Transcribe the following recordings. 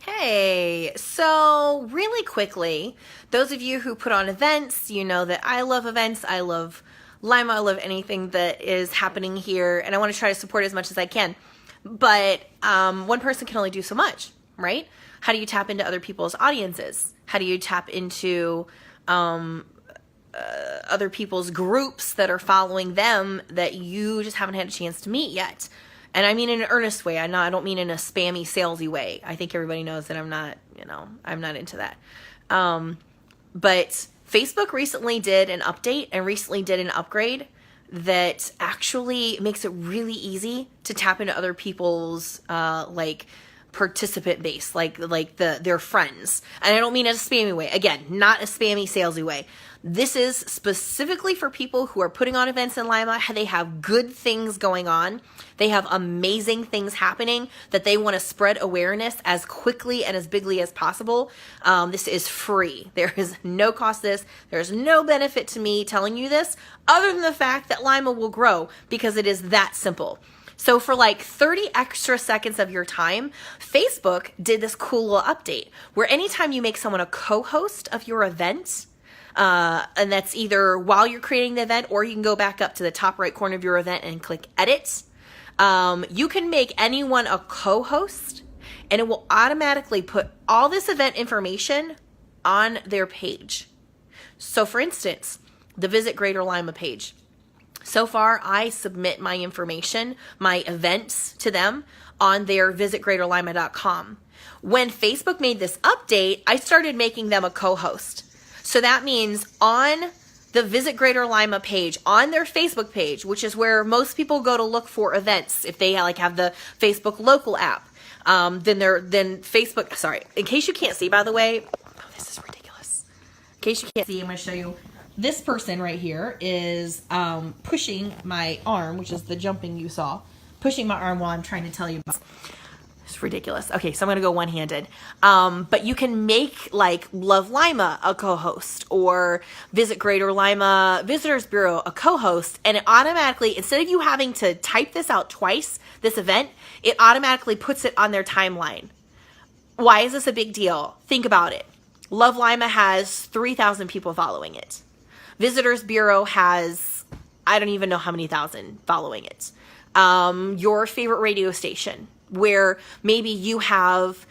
Hey, so really quickly, those of you who put on events, you know that I love events. I love Lima. I love anything that is happening here, and I want to try to support as much as I can. But one person can only do so much, right? How do you tap into other people's audiences? How do you tap into other people's groups that are following them that you just haven't had a chance to meet yet? And I mean in an earnest way. I don't mean in a spammy, salesy way. I think everybody knows that I'm not into that. But Facebook recently did an update and recently did an upgrade that actually makes it really easy to tap into other people's participant base, like their friends. And I don't mean in a spammy way. Again, not a spammy, salesy way. This is specifically for people who are putting on events in Lima. They have good things going on. They have amazing things happening that they want to spread awareness as quickly and as bigly as possible. This is free. There is no cost to this. There's no benefit to me telling you this other than the fact that Lima will grow because it is that simple. So for like 30 extra seconds of your time, Facebook did this cool little update where anytime you make someone a co-host of your event, and that's either while you're creating the event or you can go back up to the top right corner of your event and click edit. You can make anyone a co-host and it will automatically put all this event information on their page. So for instance, the Visit Greater Lima page. So far, I submit my information, my events to them on their visitgreaterlima.com. When Facebook made this update, I started making them a co-host. So that means on the Visit Greater Lima page, on their Facebook page, which is where most people go to look for events if they have the Facebook local app, then Facebook, sorry, in case you can't see, by the way, this is ridiculous. In case you can't see, I'm going to show you. This person right here is pushing my arm, which is the jumping you saw, pushing my arm while I'm trying to tell you about. It's ridiculous. Okay, so I'm going to go one-handed. But you can make Love Lima a co-host or Visit Greater Lima Visitors Bureau a co-host, and it automatically, instead of you having to type this out twice, this event, it automatically puts it on their timeline. Why is this a big deal? Think about it. Love Lima has 3,000 people following it. Visitors Bureau has, I don't even know how many thousand following it. Your favorite radio station, where maybe you have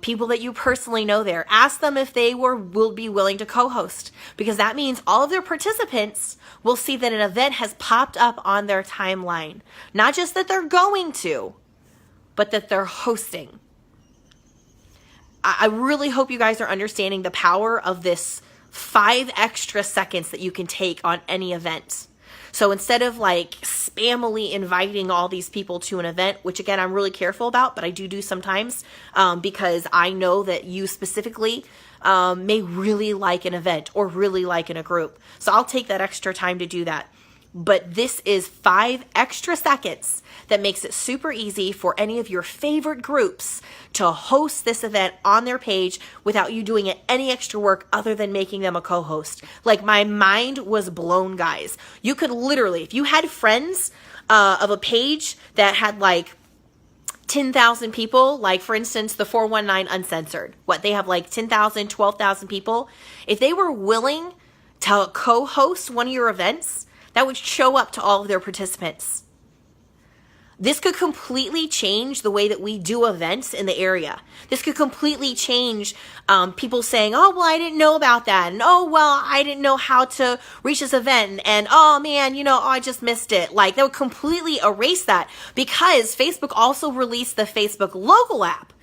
people that you personally know there. Ask them if they will be willing to co-host, because that means all of their participants will see that an event has popped up on their timeline. Not just that they're going to, but that they're hosting. I really hope you guys are understanding the power of this 5 extra seconds that you can take on any event. So instead of spammily inviting all these people to an event, which again, I'm really careful about, but I do sometimes, because I know that you specifically may really like an event or really like in a group. So I'll take that extra time to do that. But this is 5 extra seconds that makes it super easy for any of your favorite groups to host this event on their page without you doing any extra work other than making them a co-host. My mind was blown, guys. You could literally, if you had friends of a page that had 10,000 people, for instance, the 419 Uncensored, they have 10,000, 12,000 people. If they were willing to co-host one of your events, that would show up to all of their participants. This could completely change the way that we do events in the area. This could completely change people saying, oh, well, I didn't know about that. And, oh, well, I didn't know how to reach this event. And, oh, man, I just missed it. That would completely erase that, because Facebook also released the Facebook local app,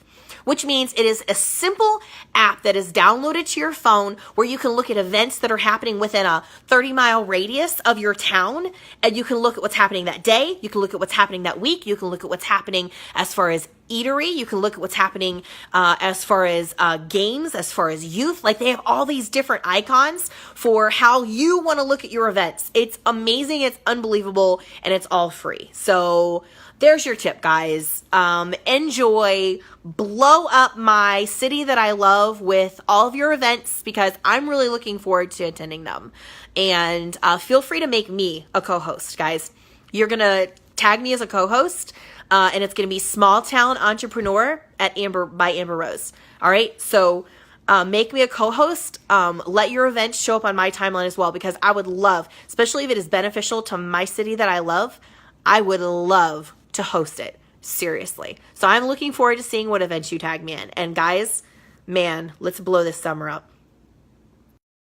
which means it is a simple app that is downloaded to your phone where you can look at events that are happening within a 30-mile radius of your town, and you can look at what's happening that day. You can look at what's happening that week. You can look at what's happening as far as eatery. You can look at what's happening as far as games, as far as youth. They have all these different icons for how you want to look at your events. It's amazing. It's unbelievable, and it's all free. So there's your tip, guys. Enjoy, blow up my city that I love with all of your events, because I'm really looking forward to attending them. And feel free to make me a co-host, guys. You're going to tag me as a co-host, and it's going to be Small Town Entrepreneur at Amber by Amber Rose. All right. So make me a co-host. Let your events show up on my timeline as well, because I would love, especially if it is beneficial to my city that I love, I would love to host it. Seriously. So I'm looking forward to seeing what events you tag me in. And guys, man, let's blow this summer up.